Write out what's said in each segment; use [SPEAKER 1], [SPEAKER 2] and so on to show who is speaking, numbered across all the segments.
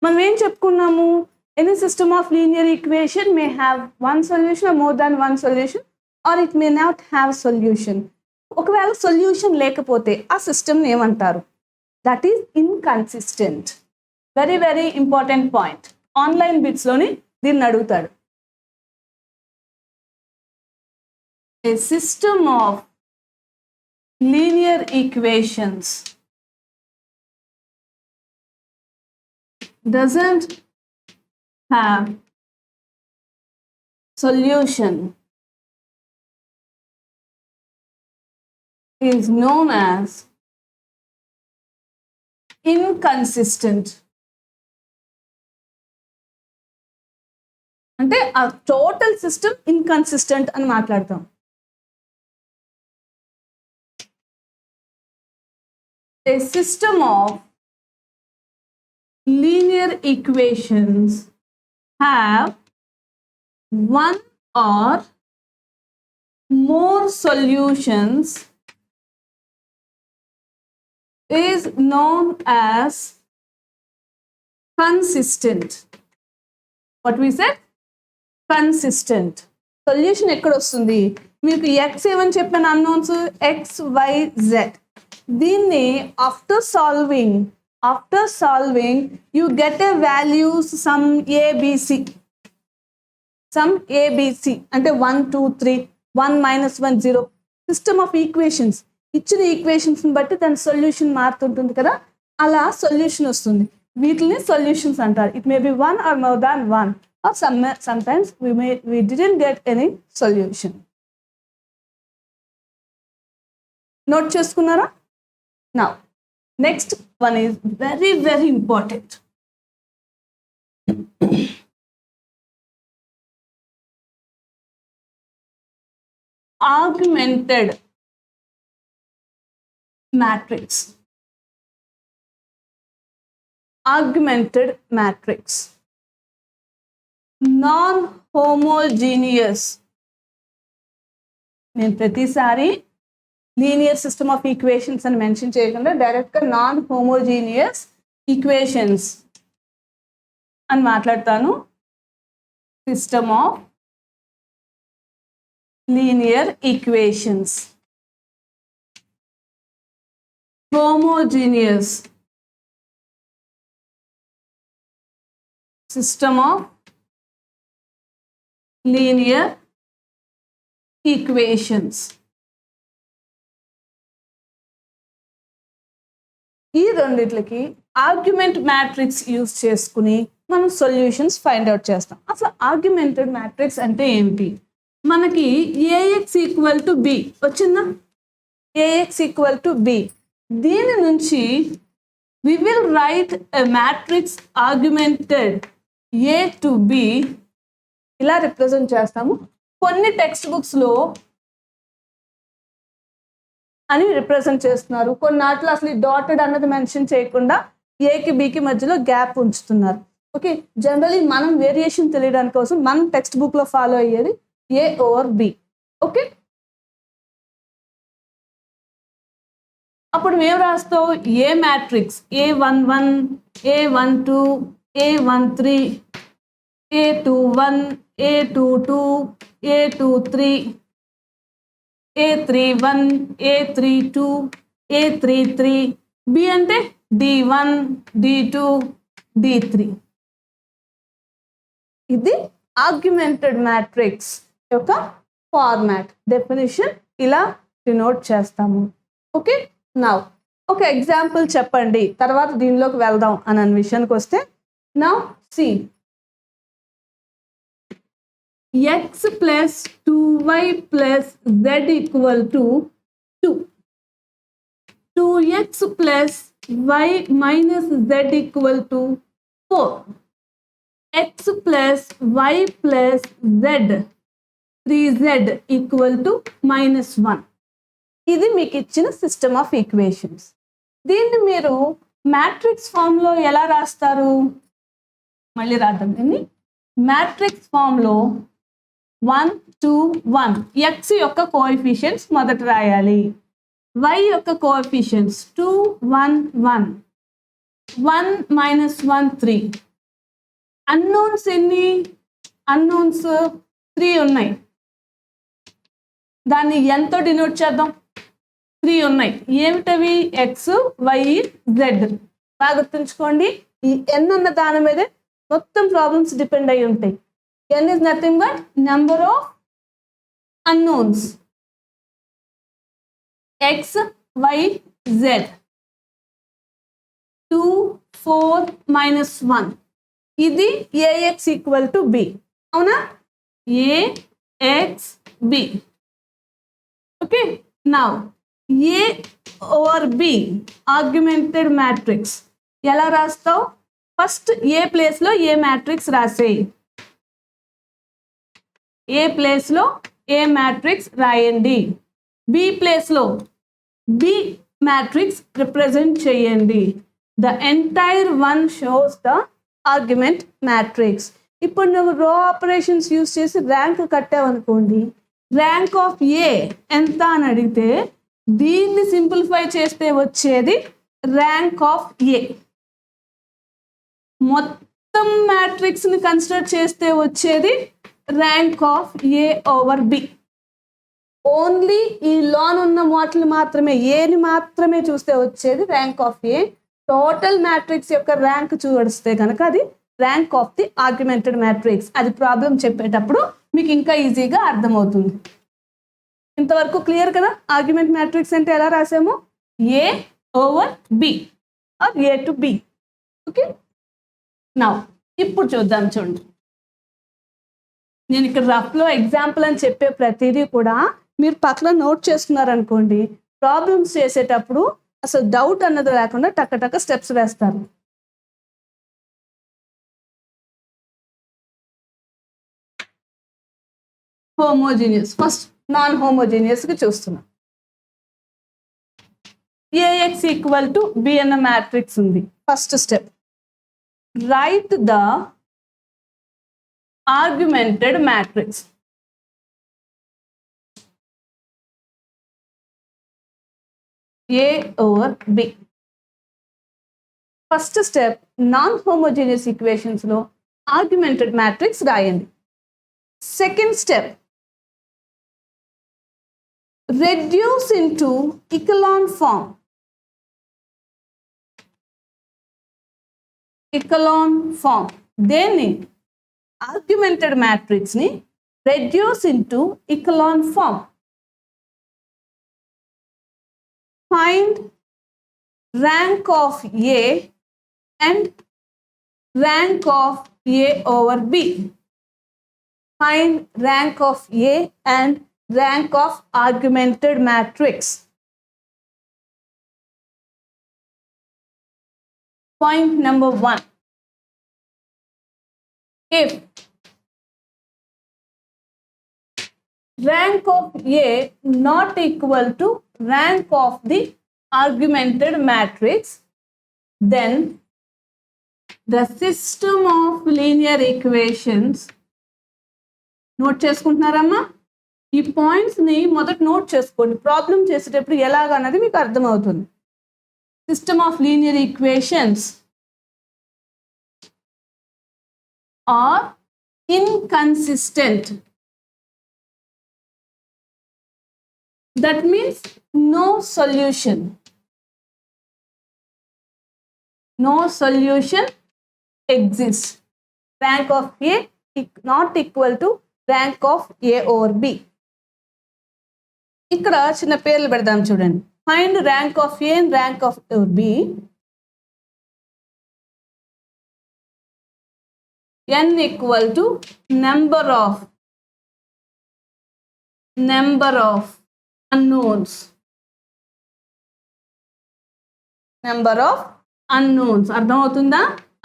[SPEAKER 1] మనం ఏం చెప్పుకున్నాము, any system of linear equation may have one solution or more than one solution or it may not have solution. ఒకవేళ solution లేకపోతే ఆ సిస్టమ్ని ఏమంటారు? That is inconsistent. Very very important point. Online బిట్స్లోని దీన్ని అడుగుతాడు. A system of linear equations doesn't have solution is known as inconsistent. అంటే ఆ టోటల్ సిస్టమ్ ఇన్కన్సిస్టెంట్ అని మాట్లాడతాం. A system of linear equations have one or more solutions is known as consistent. What we said? Consistent. Solution ఎక్కడ వస్తుంది? మీకు x ఏమని చెప్పాను unknowns, x, y, z. దీన్ని after solving you get a values some abc అంటే 1 2 3 1 -1 0 system of equations. ఇచ్చిన equations బట్టి దాని సొల్యూషన్ మారుతుంటుంది కదా, అలా సొల్యూషన్ వస్తుంది. వీటిని సొల్యూషన్స్ అంటారు. It may be 1 or more than 1 or sometimes we didn't get any solution. Note చేసుకున్నారా? Now, next one is very, very important. Augmented matrix. Augmented matrix. Non-homogeneous. నేను ప్రతిసారి లీనియర్ సిస్టమ్ ఆఫ్ ఈక్వేషన్స్ అని mention చేయకుండా డైరెక్ట్గా non homogeneous equations అని మాట్లాడతాను. System of linear equations. Homogeneous system of linear equations. ఈ రెండిట్లకి argument matrix use చేసుకుని మనం సొల్యూషన్స్ ఫైండ్ అవుట్ చేస్తాం. అసలు ఆర్గ్యుమెంటెడ్ మ్యాట్రిక్స్ అంటే ఏంటి? మనకి ఏఎక్స్ ఈక్వల్ టు బి వచ్చిందా? A X equal to B. దీని నుంచి we will write a matrix augmented A to B. ఇలా రిప్రజెంట్ చేస్తాము. కొన్ని టెక్స్ట్ బుక్స్లో అని రిప్రజెంట్ చేస్తున్నారు, కొన్నాట్లో అసలు డాటెడ్ అన్నది మెన్షన్ చేయకుండా ఏకి బికి మధ్యలో గ్యాప్ ఉంచుతున్నారు. ఓకే, జనరలీ మనం వేరియేషన్ తెలియడానికి కోసం మనం టెక్స్ట్ బుక్లో ఫాలో అయ్యేది ఏ ఓవర్ బి. ఓకే, అప్పుడు మేము రాస్తాం ఏ matrix A11, A12, A13, A21, A22, A23, A31, A32, A33, B అంటే D1, D2, D3. ఇది ఆర్గ్యుమెంటెడ్ మ్యాట్రిక్స్ యొక్క ఫార్మాట్. డెఫినిషన్ ఇలా డినోట్ చేస్తాము. ఓకే, నౌ ఒక ఎగ్జాంపుల్ చెప్పండి, తర్వాత దీనిలోకి వెళ్దాం అన్న విషయానికి వస్తే, now see x plus 2y plus z equal to 2. 2x plus y minus z equal to 4. x plus y plus z 3z equal to -1. ఇది మీకు ఇచ్చిన సిస్టమ్ ఆఫ్ ఈక్వేషన్స్. దీన్ని మీరు మ్యాట్రిక్స్ ఫామ్లో ఎలా రాస్తారు? మళ్ళీ రాద్దాం దీన్ని. మ్యాట్రిక్స్ ఫామ్లో 1 2 1 x యొక్క కోఎఫిషియెంట్స్ మొదట రాయాలి, y యొక్క కోఎఫిషియెంట్స్ 2 1 1 1 -1 3 అన్నోన్స్ ఎన్ని? అన్నోన్స్ 3 ఉన్నాయి. దాన్ని ఎంతో డినోట్ చేద్దాం? 3 ఉన్నాయి. ఏమిటవి? X, Y, Z. బాగా గుర్తుంచుకోండి, ఈ ఎన్ అన్న దాని మీదే మొత్తం ప్రాబ్లమ్స్ డిపెండ్ అయి ఉంటాయి. N is nothing but number of unknowns. X, Y, Z. 2, 4, -1. ఇది ఏఎక్స్ ఈక్వల్ టు బి. అవునా? A X B. Okay, now A over B augmented matrix ఎలా రాస్తావు? ఫస్ట్ ఏ ప్లేస్లో ఏ మ్యాట్రిక్స్ రాసేయి. ఏ ప్లేస్లో ఏ మ్యాట్రిక్స్ రాయండి. బి ప్లేస్లో బి మ్యాట్రిక్స్ రిప్రజెంట్ చేయండి. The entire one shows the augment matrix. ఇప్పుడు నువ్వు రో ఆపరేషన్స్ యూస్ చేసి ర్యాంక్ కట్టావనుకోండి, ర్యాంక్ ఆఫ్ ఏ ఎంత అని అడిగితే దీన్ని సింప్లిఫై చేస్తే వచ్చేది ర్యాంక్ ఆఫ్ ఏ. మొత్తం మ్యాట్రిక్స్ని కన్సిడర్ చేస్తే వచ్చేది rank of A over B. Only ఈ లోన్ ఉన్న వాటిని మాత్రమే, ఏని మాత్రమే చూస్తే వచ్చేది rank of A. Total matrix యొక్క ర్యాంక్ చూస్తే కనుక అది rank of the augmented matrix. అది ప్రాబ్లం చెప్పేటప్పుడు మీకు ఇంకా ఈజీగా అర్థమవుతుంది. ఇంతవరకు క్లియర్ కదా? ఆర్గ్యుమెంట్ మ్యాట్రిక్స్ అంటే ఎలా రాసాము? A over B or A to B. Okay, now ఇప్పుడు చూద్దాం. చూడండి, నేను ఇక్కడ రఫ్లో ఎగ్జాంపుల్ అని చెప్పే ప్రతిదీ కూడా మీరు పక్కన నోట్ చేసుకున్నారనుకోండి, ప్రాబ్లమ్స్ చేసేటప్పుడు అసలు డౌట్ అన్నది లేకుండా టక్క టక్క స్టెప్స్ వేస్తారు. హోమోజీనియస్, ఫస్ట్ నాన్ హోమోజీనియస్కి చూస్తున్నాం. ఏఎక్స్ ఈక్వల్ టు బి అన్న మ్యాట్రిక్స్ ఉంది. First step, right the augmented matrix. A over B. First step, non homogeneous ఈక్వేషన్స్లో ఆర్గ్యుమెంటెడ్ మ్యాట్రిక్స్ రాయండి. Second step, reduce into echelon form. Echelon form. Then augmented matrix ni reduce into echelon form. Find rank of A and rank of A over B. Find rank of A and rank of augmented matrix. Point number 1. If rank of A not equal to rank of the augmented matrix, then the system of linear equations. Note చేసుకుంటున్నారమ్మా? ఈ పాయింట్స్ని మొదట note చేసుకోండి, problem చేసేటప్పుడు ఎలాగన్నది మీకు అర్థమవుతుంది. System of linear equations are inconsistent. That means no solution. No solution exists. Rank of A not equal to rank of A over B. ఇక్కడ చిన్న పేర్లు పెడదాం చూడండి. Find rank of A and rank of B. n equal to number of unknowns. Number of unknowns. అర్థమవుతుందా?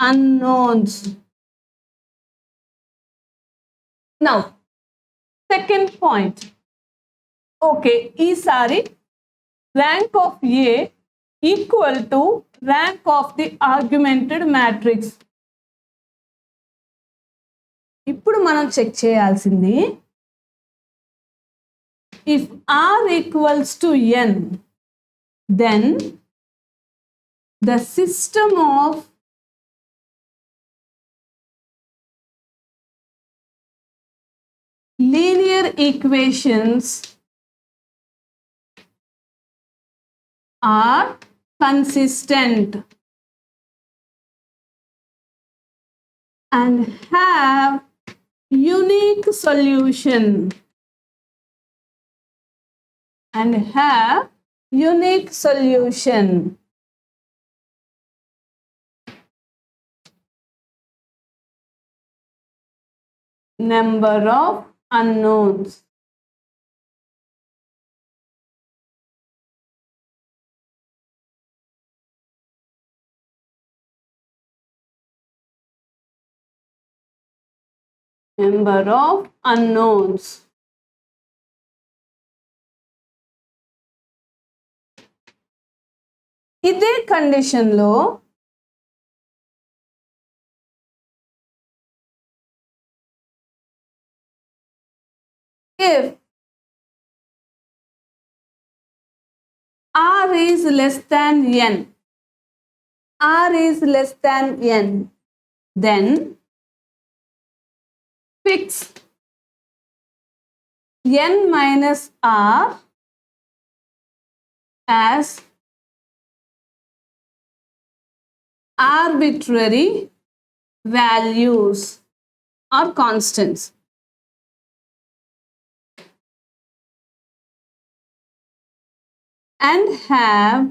[SPEAKER 1] unknowns. Now second point. Okay, ఈసారి rank of A equal to rank of the augmented matrix. ఇప్పుడు మనం check చేయాల్సింది, if R equals to n, then the system of linear equations are consistent and have unique solution number of unknowns. Number of unknowns. ఇదే కండిషన్లో if r is less than n, then fix n minus r as arbitrary values or constants. And have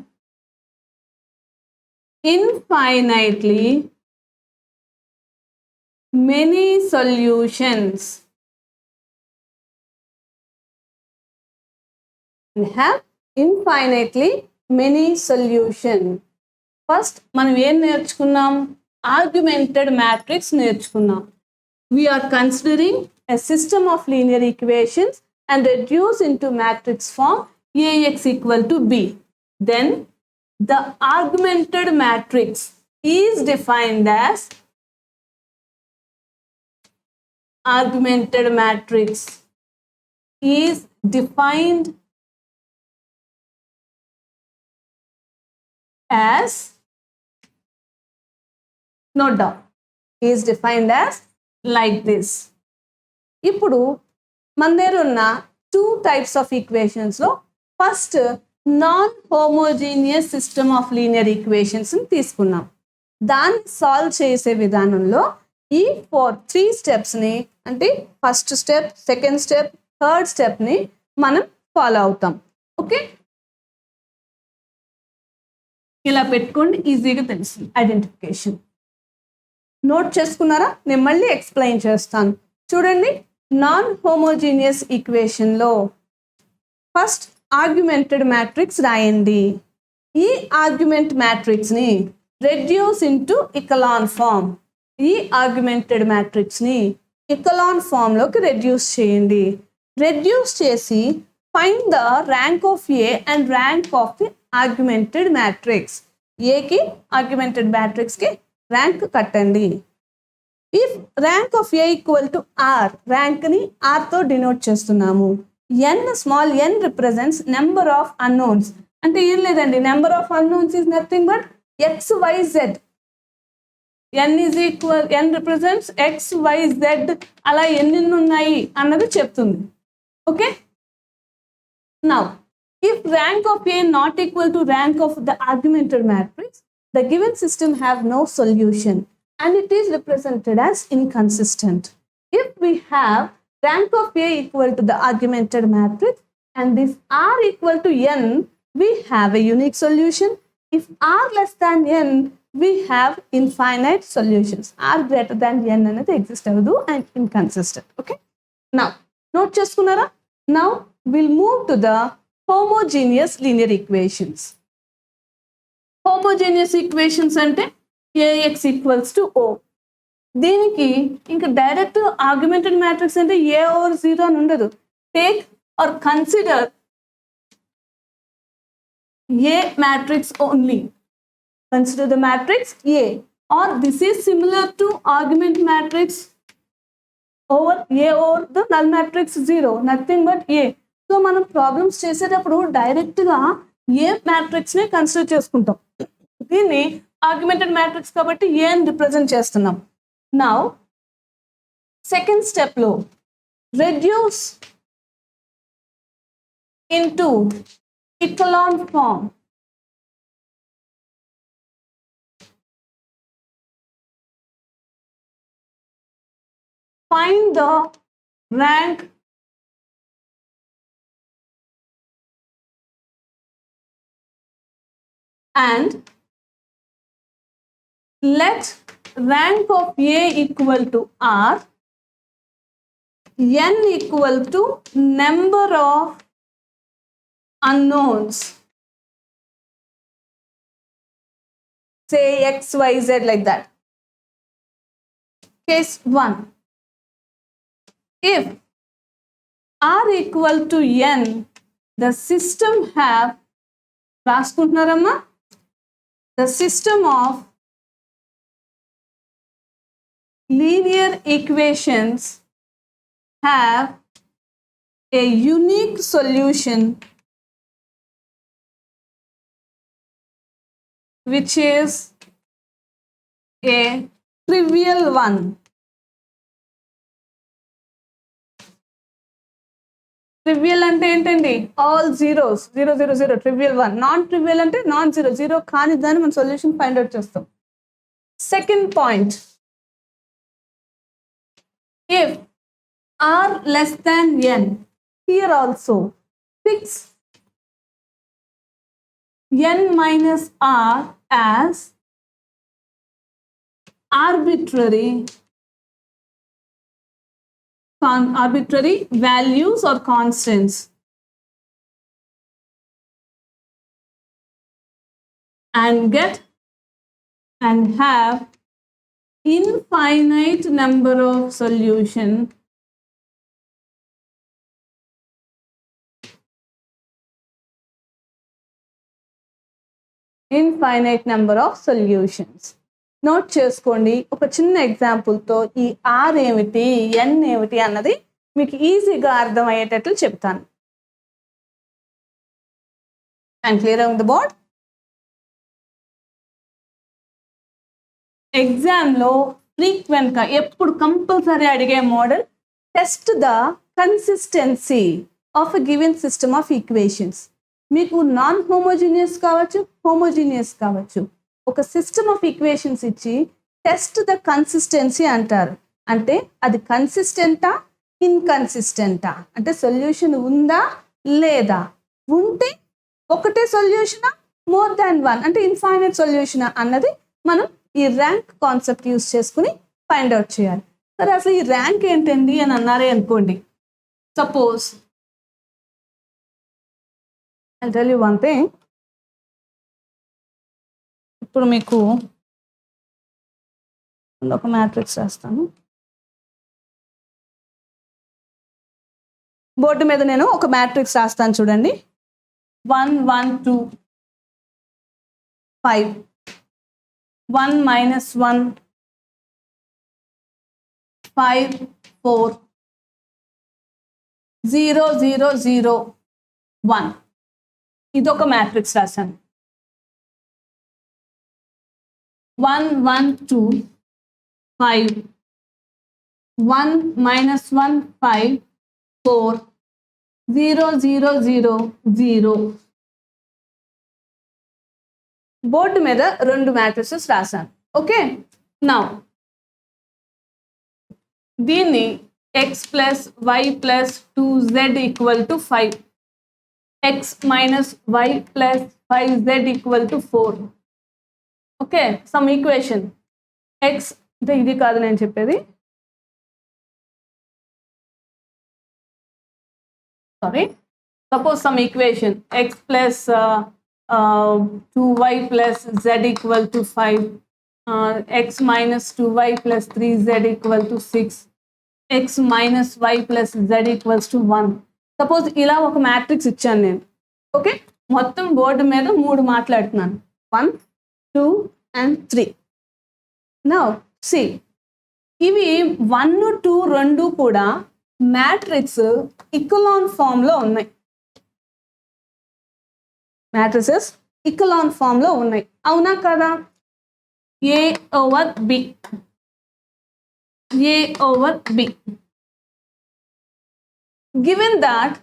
[SPEAKER 1] infinitely many solutions. First, మనం ఏం నేర్చుకున్నాం? Augmented matrix నేర్చుకున్నాం. We are considering a system of linear equations and reduce into matrix form AX equal to B. Then the augmented matrix is defined as note down, is defined as like this. ఇప్పుడు మన దగ్గర ఉన్న two types of equations లో first non homogeneous system of linear equations తీసుకున్నాం. దాన్ని solve చేసే విధానంలో ఈ 3 స్టెప్స్ని అంటే first step, second step, third stepney మనం ఫాలో అవుతాం. ఓకే, ఇలా పెట్టుకోండి, ఈజీగా తెలుస్తుంది ఐడెంటిఫికేషన్. నోట్ చేసుకున్నారా? నేను మళ్ళీ ఎక్స్ప్లెయిన్ చేస్తాను. చూడండి, నాన్ హోమోజీనియస్ ఈక్వేషన్లో ఫస్ట్ ఆర్గ్యుమెంటెడ్ మ్యాట్రిక్స్ రాయండి. ఈ ఆర్గ్యుమెంట్ మ్యాట్రిక్స్ని రెడ్యూస్ ఇంటూ ఇకలాన్ ఫామ్. ఈ ఆర్గ్యుమెంటెడ్ మ్యాట్రిక్స్ని ఇకలాన్ ఫామ్లోకి రెడ్యూస్ చేయండి. రెడ్యూస్ చేసి find the rank of A and rank of the augmented matrix. ఏకి ఆర్గ్యుమెంటెడ్ మ్యాట్రిక్స్కి ర్యాంక్ కట్టండి. If rank of A equal to R, ర్యాంక్ని ఆర్తో డినోట్ చేస్తున్నాము. n, small n represents number of unknowns. అంటే ఏం లేదండి, number of unknowns is nothing but X Y Z. n is equal, n represents x y z, అలా ఎన్ని ఉన్నాయి అన్నది చెప్తుంది. Okay, now if rank of a not equal to rank of the augmented matrix, the given system have no solution and it is represented as inconsistent. If we have rank of A equal to the augmented matrix and this R equal to N, we have a unique solution. If R less than N, we have infinite solutions. R greater than N అనేది exist avadu and inconsistent. Okay, now note cheskunnara. Now we'll move to the homogeneous linear equations. Homogeneous equations అంటే AX equals to O. దీనికి ఇంకా direct argumented matrix అంటే ఏ over 0 అని ఉండదు. Take or consider A matrix only. Consider the matrix A, or this is similar to augment matrix over A over the null matrix 0, nothing but A. So మనం problems చేసేటప్పుడు డైరెక్ట్గా ఏ మ్యాట్రిక్స్ని consider చేసుకుంటాం. దీన్ని argumented matrix కాబట్టి ఏ అని represent చేస్తున్నాం. Now, second step లో reduce into echelon form. Find the rank and let rank of A equal to R, n equal to number of unknowns, say x, y, z, like that. Case 1. If R equal to n, the system have, రాసుకుంటున్నారమ్మా, the system of linear equations have a unique solution which is a trivial one. Trivial అంటే ఏంటండి? All zeros, 0 0 0, trivial 1. Non trivial అంటే non zero, zero కాని దాన్ని మనం solution find out చేస్తాం. Second point, if R less than n, here also fix n minus r as arbitrary values or constants, and have infinite number of solution infinite number of solutions. Note చేసుకోండి. ఒక చిన్న ఎగ్జాంపుల్తో ఈ are ఏమిటి, ఎన్ ఏమిటి అన్నది మీకు ఈజీగా అర్థమయ్యేటట్లు చెప్తాను. And clear on the board. ఎగ్జామ్లో ఫ్రీక్వెంట్గా ఎప్పుడు కంపల్సరీ అడిగే model, test the consistency of a given system of equations. మీకు నాన్ హోమోజీనియస్ కావచ్చు, హోమోజీనియస్ కావచ్చు, ఒక సిస్టమ్ ఆఫ్ ఈక్వేషన్స్ ఇచ్చి టెస్ట్ ద కన్సిస్టెన్సీ అంటారు. అంటే అది కన్సిస్టెంటా, ఇన్కన్సిస్టెంటా, అంటే సొల్యూషన్ ఉందా లేదా, ఉంటే ఒకటే సొల్యూషనా, మోర్ దాన్ వన్ అంటే ఇన్ఫైనైట్ సొల్యూషనా అన్నది మనం ఈ ర్యాంక్ కాన్సెప్ట్ యూస్ చేసుకుని ఫైండ్ అవుట్ చేయాలి. సరే, అసలు ఈ ర్యాంక్ ఏంటండి అని అన్నారే అనుకోండి. Suppose I'll tell you one thing. ఇప్పుడు మీకు ఒక మ్యాట్రిక్స్ రాస్తాను. బోర్డు మీద నేను ఒక మ్యాట్రిక్స్ రాస్తాను చూడండి. 1 1 2 5 1 minus 1 5 4 0 0 0 1. ఇదొక మ్యాట్రిక్స్ రాశాను. 1 1 2 5 1 minus 1 5 4 0 0 0 0. బోర్డు మీద రెండు మ్యాట్రిసెస్ రాశాను. ఓకే, నౌ దీన్ని x plus y plus 2z equal to 5, x minus y plus 5z equal to 4. Okay, some equation x, ఇది కాదు నేను చెప్పేది, sorry, suppose some equation x plus 2y plus z equal to 5, x minus 2y plus 3z equal to 6, x minus y plus z equals to 1. Suppose ఇలా ఒక matrix ఇచ్చాను నేను. Okay, మొత్తం board మీద 3 మాట్లాడుతున్నాను, 1 2 and 3. నౌ సి, ఇవి 1 2 2 కూడా matrix ఇకలాన్ ఫామ్లో ఉన్నాయి. మ్యాట్రిసెస్ ఇకలాన్ ఫామ్లో ఉన్నాయి, అవునా కదా? A over B, A over B. Given that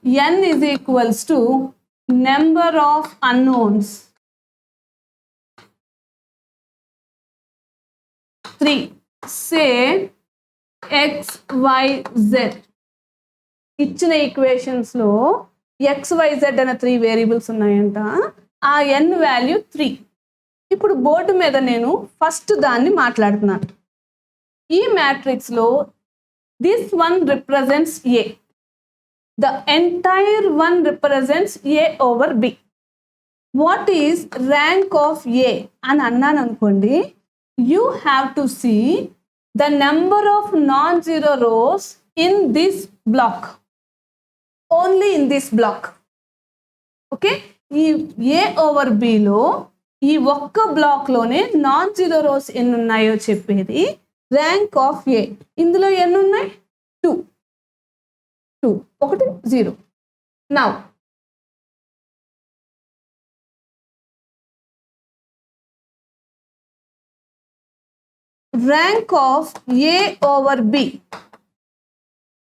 [SPEAKER 1] n is equals to number of unknowns 3. Say x, y, z. ఇచ్చిన ఈక్వేషన్స్ లో XYZ అనే 3 వేరియబుల్స్ ఉన్నాయంట. ఆ n వాల్యూ 3. ఇప్పుడు బోర్డు మీద నేను ఫస్ట్ దాన్ని మాట్లాడుతున్నాను. ఈ మ్యాట్రిక్స్ లో this one represents A. The entire one represents A over B. What is rank of A అని అన్నాను అనుకోండి, you have to see the number of non-zero rows in this block. Only in this block. Okay, ఈ A over B లో ఈ ఒక్క black లోనే non zero rose ఎన్ని ఉన్నాయో చెప్పేది ర్యాంక్ ఆఫ్ A. ఇందులో ఎన్ని ఉన్నాయి? 2. 1 0. Now rank of A over B.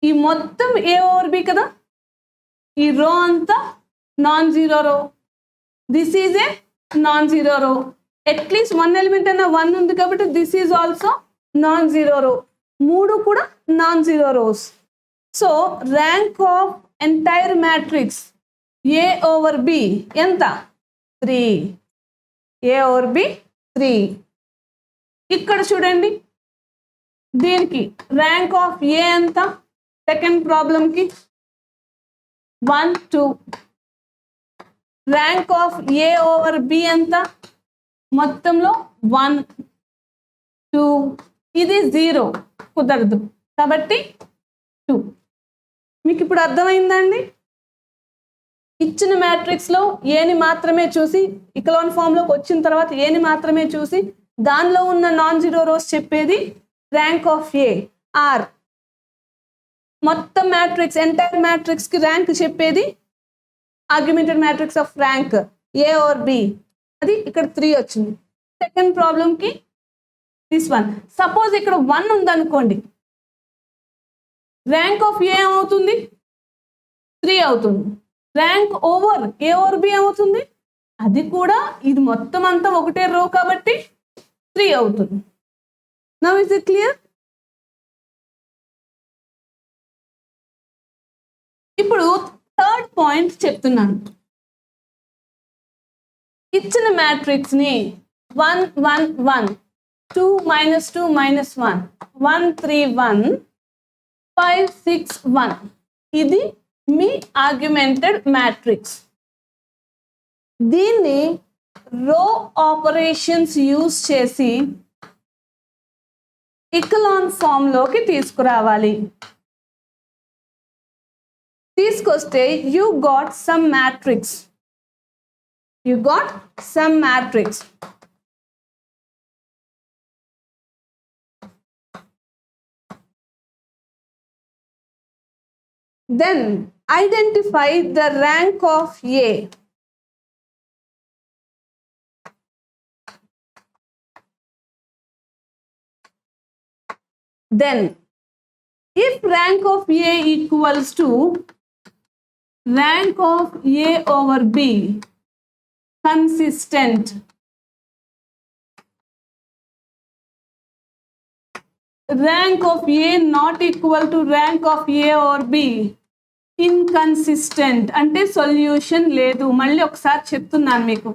[SPEAKER 1] ఈ మొత్తం A over B కదా, ఈ రో అంతా నాన్ జీరో రో. This is a non zero రో. అట్లీస్ట్ 1 ఎలిమెంట్ అయినా 1 ఉంది కాబట్టి this is also non zero రో. 3 కూడా non zero rose. So rank of entire matrix A over B ఎంత? 3. A over B 3. ఇక్కడ చూడండి, దీనికి ర్యాంక్ ఆఫ్ A ఎంత? సెకండ్ ప్రాబ్లంకి 1 2. Rank of A over B ఎంత? మొత్తంలో 1 2. ఇది 0 కుదరదు కాబట్టి 2. మీకు ఇప్పుడు అర్థమైందండి? ఇచ్చిన మ్యాట్రిక్స్లో ఏని మాత్రమే చూసి, ఇకలాన్ ఫామ్లోకి వచ్చిన తర్వాత ఏని మాత్రమే చూసి దానిలో ఉన్న నాన్ జీరో రోస్ చెప్పేది ర్యాంక్ ఆఫ్ A. ఆర్ మొత్తం మ్యాట్రిక్స్ ఎంటైర్ మ్యాట్రిక్స్కి ర్యాంక్ చెప్పేది augmented matrix off rank A over B. అది ఇక్కడ 3 వచ్చింది. సెకండ్ ప్రాబ్లంకి దిస్ వన్. సపోజ్ ఇక్కడ 1 ఉందనుకోండి, ర్యాంక్ ఆఫ్ A ఏమవుతుంది? 3 అవుతుంది. Rank over A over B ఏమవుతుంది? అది కూడా ఇది మొత్తం అంతా ఒకటే రో కాబట్టి 3 అవుతుంది. Now is it clear? ఇప్పుడు థర్డ్ పాయింట్ చెప్తున్నాను. ఇచ్చిన మ్యాట్రిక్స్ ని 1 1 1 2 -2 -1 1 3 1 5 6 1 ఇది మీ ఆర్గ్యుమెంటెడ్ మ్యాట్రిక్స్. దీన్ని రో ఆపరేషన్స్ యూజ్ చేసి ఇకలాన్ ఫామ్లోకి తీసుకురావాలి. తీసుకొస్తే you got some matrix. Then identify the rank of A. Then if rank of A equals to rank of A over B consistent, rank of A not equal to rank of A or B inconsistent అంటే solution లేదు. మళ్ళీ ఒకసారి చెప్తున్నాను మీకు.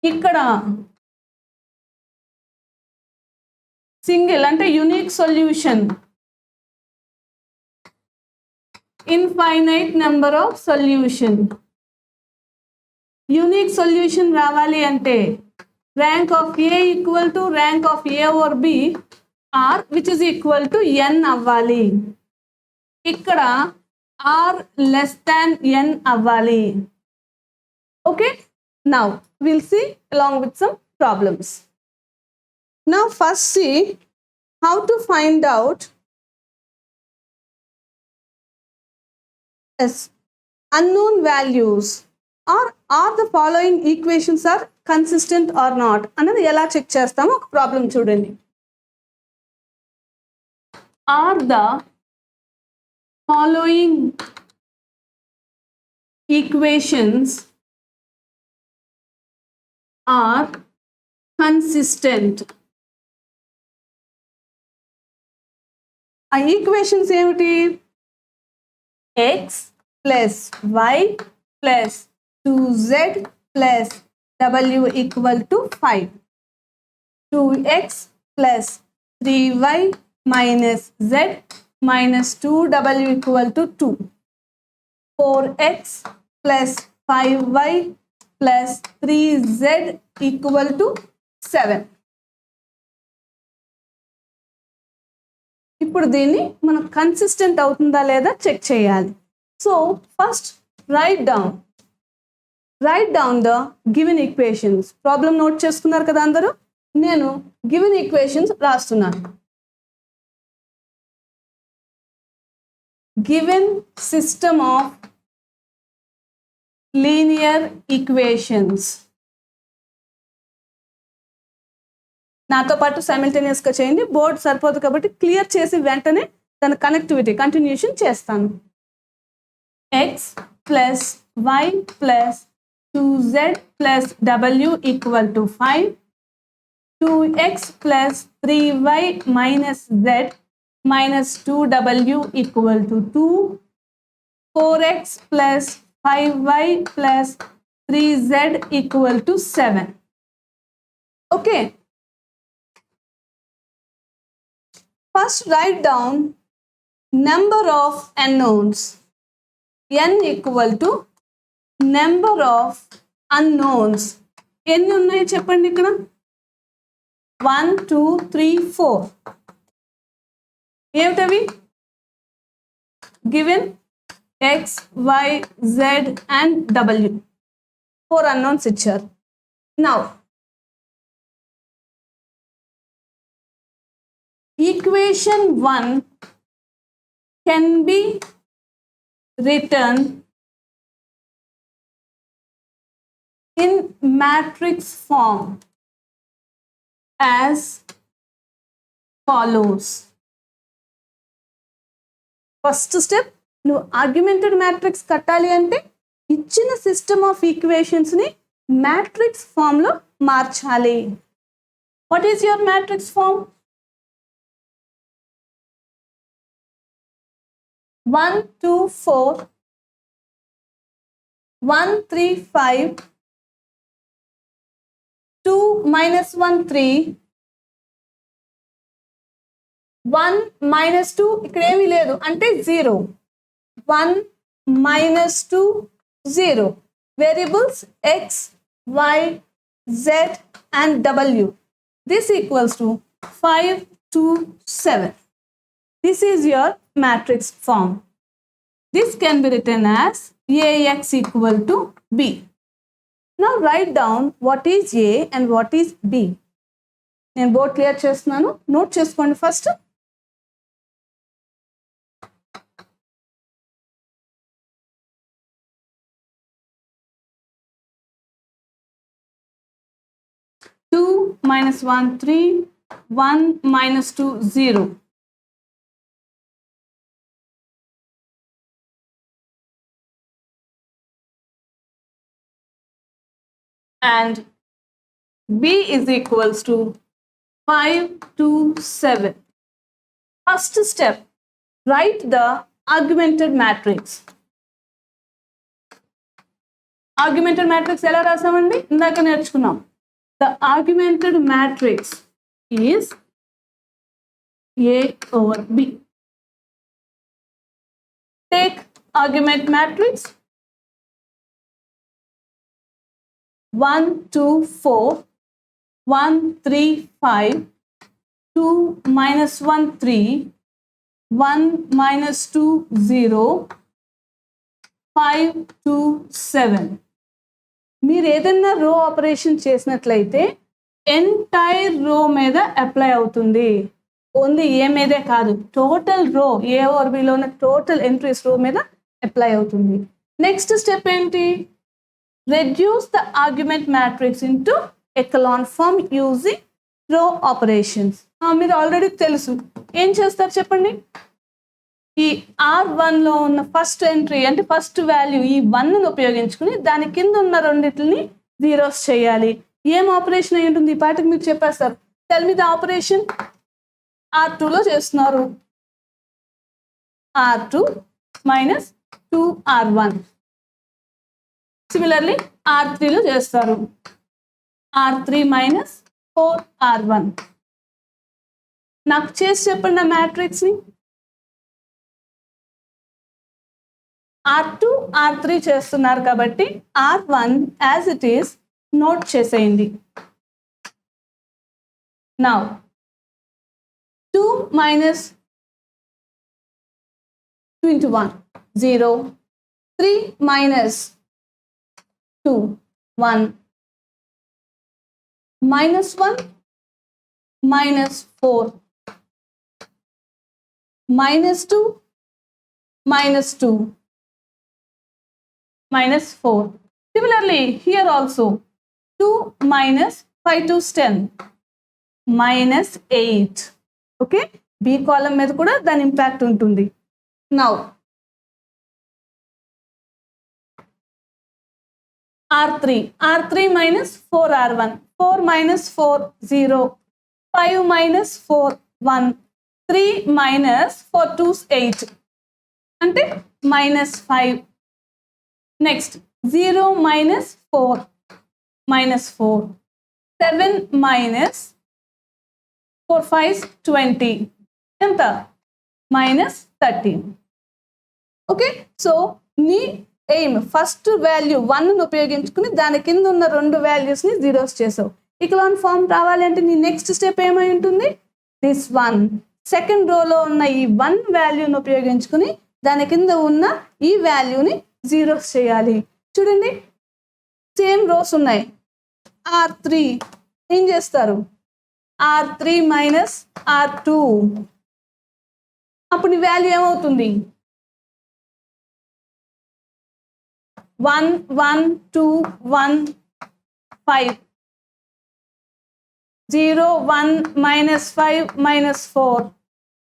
[SPEAKER 1] ఇక్కడ single అంటే unique solution, infinite number of solution. Unique solution రావాలి అంటే rank of A equal to rank of A over B or which is equal to n అవ్వాలి. ఇక్కడ r లెస్ దాన్ n అవ్వాలి. Okay, now will see along with some problems. Now first see how to find out unknown values or are the following equations are consistent or not అనేది ఎలా check చేస్తామో ఒక problem చూడండి. are the following equations are consistent. ఆ equations ఏమిటి? x plus y plus 2z plus w equal to 5. 2x plus 3y minus z minus 2w equal to 2. 4x plus 5y plus 3z equal to 7. ఇప్పుడు దీన్ని మనం consistent అవుతుందా లేదా check చేయాలి. So first right down the given equations. Problem note చేసుకున్నారు కదా అందరూ? నేను గివెన్ ఈక్వేషన్స్ రాస్తున్నాను. Given system of linear equations. నాతో పాటు సైమిల్టేనియస్గా చేయండి. బోర్డు సరిపోదు కాబట్టి క్లియర్ చేసి వెంటనే దాని కంటిన్యూషన్ చేస్తాను. X plus Y plus 2z plus w equal to 5. 2x plus 3y minus z minus 2w equal to 2. 4x plus 5y plus 3z equal to 7. Okay, first write down number of unknowns. n equal to number of unknowns. ఎన్ని ఉన్నాయి చెప్పండి ఇక్కడ? 1 2 3 4. ఏమిటవి? given x y z and w. 4 unknowns ఇచ్చారు. now equation 1 can be written in matrix form as follows. First step, నువ్వు augmented matrix కట్టాలి అంటే ఇచ్చిన సిస్టమ్ ఆఫ్ ఈక్వేషన్స్ని మ్యాట్రిక్స్ ఫామ్లో మార్చాలి. What is your matrix form? 1 2 4 1 3 5 2 minus 1 3 1 minus 2 ఇక్కడ ఏమీ లేదు అంటే 0. 1 minus 2 0. Variables x y z and w. This equals to 5 2 7. This is your matrix form. This can be written as ax equal to b. Now write down what is a and what is b. నేను board clear చేస్తున్నాను, note చేసుకోండి first. Two minus 1 3, 1 minus 2 0. And b is equals to 5 2 7. First step, write the augmented matrix. Augmented matrix ఎలా రాసామండి? ఇందాక నేర్చుకున్నాం. The augmented matrix is A over B. Take augment matrix 1 2 4 1 3 5 2 minus 1 3 1 minus 2 0 5 2 7. మీరు ఏదైనా రో operation చేసినట్లయితే entire రో మీద apply అవుతుంది. ఓన్లీ ఏ మీదే కాదు, total row A or below ఉన్న టోటల్ ఎంట్రీస్ రో మీద అప్లై అవుతుంది. నెక్స్ట్ స్టెప్ ఏంటి? Reduce the augment matrix into echelon form using row operations. మీరు ఆల్రెడీ తెలుసు ఏం చేస్తారు చెప్పండి? ఈ R1 లో ఉన్న ఫస్ట్ ఎంట్రీ అంటే ఫస్ట్ వాల్యూ ఈ 1ను ఉపయోగించుకుని దాని కింద ఉన్న రెండిటిని జీరోస్ చేయాలి. ఏం ఆపరేషన్ అయి ఉంటుంది? ఈ పాటికి మీరు చెప్పేస్తారు. Tell me the operation. R2 లో చేస్తున్నారు. R2 minus 2R1. Similarly R3 లో చేస్తారు. R3 minus 4R1. నాకు చేసి చెప్పండి ఆ మ్యాట్రిక్స్ ని. R2 R3 చేస్తున్నారు కాబట్టి R1 as it is note చేసేయండి. Now 2 minus 2 into 1 0, 3 minus 2 1, minus 1 minus 4, minus 2 minus 2 minus 4. Similarly here also 2 minus 5 to 10 minus 8. Okay, B column మీద కూడా దాని ఇంపాక్ట్ ఉంటుంది. Now R3 minus 4R1, 4 minus 4 0, 5 minus 4 1, 3 minus 4 2 8 అంటే minus 5. Next 0 minus 4 minus 4, 7 minus 4 5 20 ఎంత minus 13. Okay, so నీ aim first value 1ను ఉపయోగించుకుని దాని కింద ఉన్న రెండు వాల్యూస్ని జీరోస్ చేసావు. ఎకలాన్ ఫామ్ రావాలి అంటే నీ నెక్స్ట్ స్టెప్ ఏమై ఉంటుంది? దిస్ 1 సెకండ్ రోలో ఉన్న ఈ 1 వాల్యూని ఉపయోగించుకుని దాని కింద ఉన్న ఈ వాల్యూని జీరోస్ చేయాలి. చూడండి, సేమ్ రోస్ ఉన్నాయి. R3 ఏం చేస్తారు? R3 minus R2. అప్పుడు నీ వాల్యూ ఏమవుతుంది? 1 1 2 1 5, 0 1 minus 5 minus 4.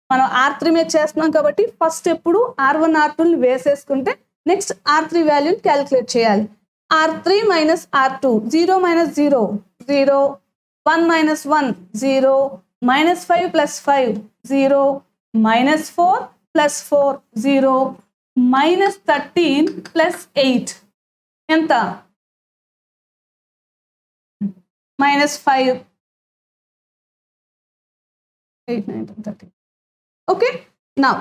[SPEAKER 1] మనం R3 మీద చేస్తున్నాం కాబట్టి ఫస్ట్ ఎప్పుడు R1 R2ని వేసేసుకుంటే నెక్స్ట్ R3 వాల్యూని క్యాలిక్యులేట్ చేయాలి. R3 minus R2, 0 minus 0 0, 1 minus 1 0, minus 5 plus 5 0, minus 4 plus 4 0, minus 13 plus 8 ఎంత? minus 5 8 9 10 13. Okay, now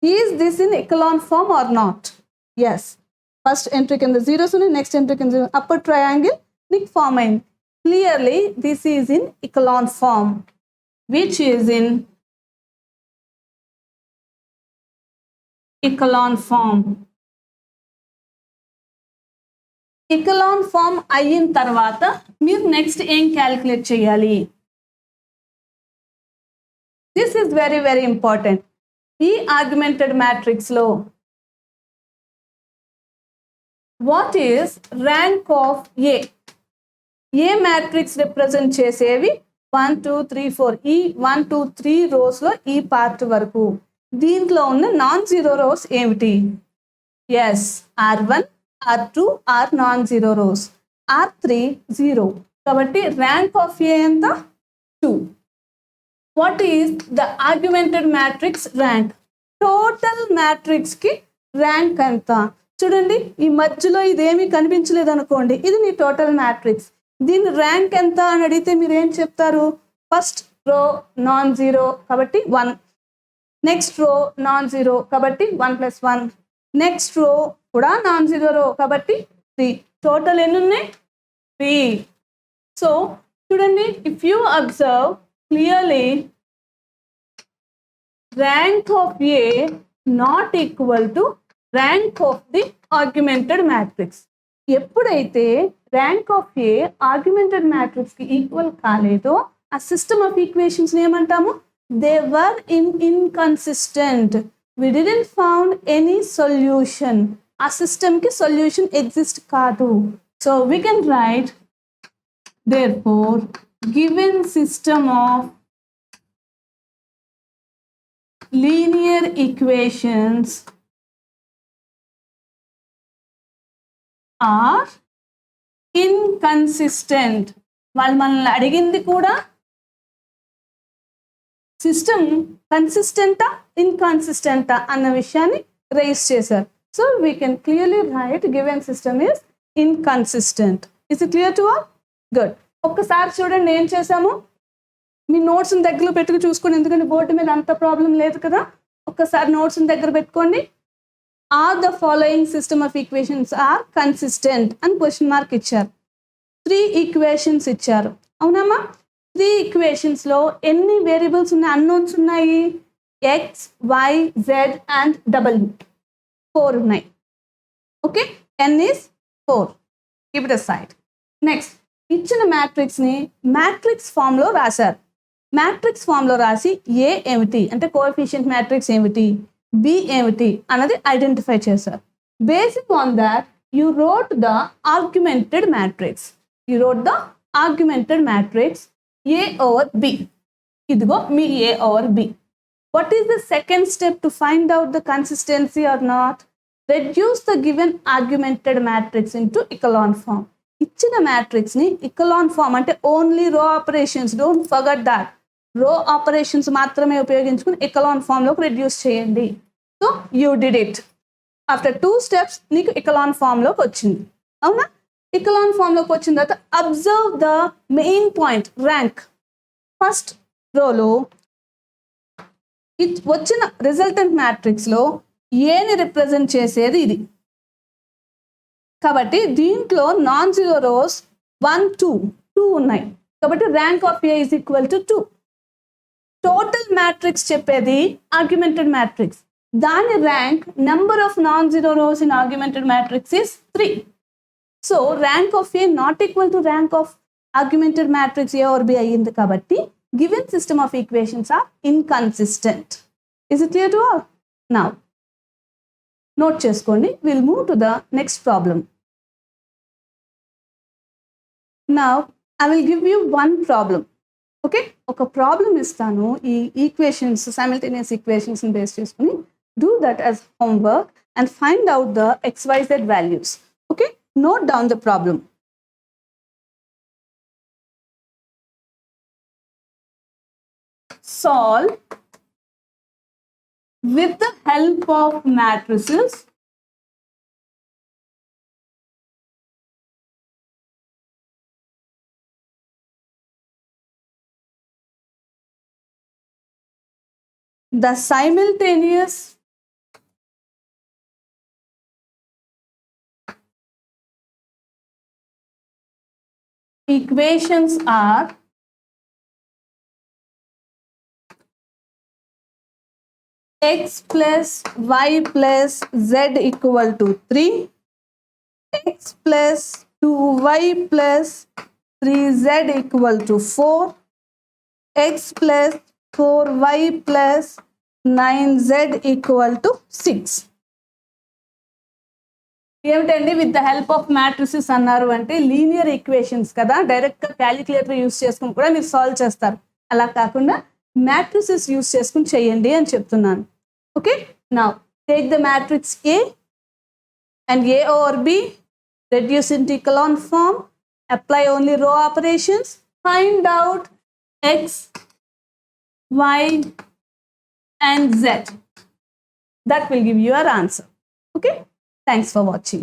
[SPEAKER 1] is this in echelon form or not? Yes, first entry కింద zeros ఉన్నాయి, next entry కింద upper triangle నీకు form అయింది. Clearly this is in echelon form, which is in echelon form. echelon form అయిన తర్వాత మీరు next ఏం calculate చేయాలి? This is very very important. ఈ ఆర్గ్యుమెంటెడ్ మ్యాట్రిక్స్ లో what is rank of A? A matrix represent చేసేవి 1 2 3 4. ఈ 1 2 3 రోస్ లో ఈ పార్ట్ వరకు దీంట్లో ఉన్న నాన్ జీరో రోస్ ఏమిటి? Yes, R1 R2 are non zero rows, R3 0. కాబట్టి ర్యాంక్ ఆఫ్ ఏ ఎంత? 2. What is the augmented matrix rank? Total matrix కి ర్యాంక్ ఎంత? చూడండి, ఈ మధ్యలో ఇదేమీ కనిపించలేదు అనుకోండి, ఇది నీ టోటల్ మ్యాట్రిక్స్. దీని ర్యాంక్ ఎంత అని అడిగితే మీరు ఏం చెప్తారు? ఫస్ట్ రో నాన్ జీరో కాబట్టి 1, నెక్స్ట్ రో నాన్ జీరో కాబట్టి 1 + 1, నెక్స్ట్ రో కూడా నాన్ జీరో రో కాబట్టి 3. టోటల్ ఎన్ని ఉన్నాయి? 3. సో చూడండి, if you observe clearly, rank of A not equal to rank of the augmented matrix. ఎప్పుడైతే rank of A augmented matrix కి ఈక్వల్ కాలేదో ఆ సిస్టమ్ ఆఫ్ ఈక్వేషన్స్ ఏమంటాము? They were inconsistent. We didn't found any solution. ఆ system కి solution exist కాదు. So we can write therefore given system of linear equations are inconsistent. వాళ్ళు మనల్ని అడిగింది కూడా సిస్టమ్ కన్సిస్టెంటా ఇన్కన్సిస్టెంటా అన్న విషయాన్ని రైజ్ చేశారు. So we can clearly right given system is inconsistent. Is it clear to all? Good. ఒక్కసారి చూడండి ఏం చేసాము. మీ నోట్స్ని దగ్గర పెట్టుకుని చూసుకోండి, ఎందుకంటే బోర్డు మీద అంత ప్రాబ్లం లేదు కదా. ఒక్కసారి నోట్స్ని దగ్గర పెట్టుకోండి. Are the following system of equations are consistent అని క్వశ్చన్ మార్క్ ఇచ్చారు. 3 ఈక్వేషన్స్ ఇచ్చారు, అవునమ్మా? 3 ఈక్వేషన్స్లో ఎన్ని వేరియబుల్స్ ఉన్నాయి, అన్నోన్స్ ఉన్నాయి? X, Y, Z and W 4 ఉన్నాయి. Okay, n is 4. Keep it aside. Next, ఇచ్చిన మ్యాట్రిక్స్ని మ్యాట్రిక్స్ ఫామ్లో రాశారు. మ్యాట్రిక్స్ ఫామ్లో రాసి ఏ ఏమిటి అంటే కోఎఫిషియంట్ మ్యాట్రిక్స్ ఏమిటి, బి ఏమిటి అన్నది ఐడెంటిఫై చేశారు. Basic on that you wrote the augmented matrix. You wrote the augmented matrix A over B. ఇదిగో మీ A over B. What is the second step to find out the consistency or not? Reduce the given augmented matrix into echelon form. ఇచ్చిన matrix ని ఇకలాన్ form అంటే only row operations, don't forget that. రో operations మాత్రమే ఉపయోగించుకుని ఇకలాన్ form లోకి reduce చేయండి. So you did it. After 2 steps నీకు ఇకలాన్ form లోకి వచ్చింది, అవునా? ఇకలాన్ ఫామ్ లోకి వచ్చిన తర్వాత observe the main point, rank. First రోలో వచ్చిన రిజల్టెంట్ మ్యాట్రిక్స్ లో ఏని రిప్రజెంట్ చేసేది ఇది. కాబట్టి దీంట్లో నాన్ జీరో రోస్ 1, 2 ఉన్నాయి. కాబట్టి rank of A is equal to 2. Total matrix చెప్పేది ఆర్గ్యుమెంటెడ్ మ్యాట్రిక్స్. దాని rank number of non zero rows in augmented matrix is 3. So rank of A not equal to rank of augmented matrix A or B అయ్యింది. కాబట్టి given system of equations are inconsistent. Is it clear to all? Now note చేసుకోండి. Will move to the next problem. Now I will give you 1 problem. Okay, ఒక problem ఇస్తాను. ఈ equations, simultaneous equations base చేసుకుని do that as homework and find out the XYZ values. Okay, note down the problem. Solve with the help of matrices the simultaneous equations are x plus y plus z equal to 3, x plus 2y plus 3z equal to 4, x plus 4y plus 9z equal to 6. ఏమిటండి with the help of matrices అన్నారు అంటే linear equations కదా, డైరెక్ట్గా calculator use చేసుకుని కూడా మీరు solve చేస్తారు. అలా కాకుండా మ్యాట్రిసెస్ యూస్ చేసుకుని చేయండి అని చెప్తున్నాను. Okay, now take the matrix A and A over B, reduce into echelon form, apply only row operations, find out x, y and z. That will give you your answer. Okay, thanks for watching.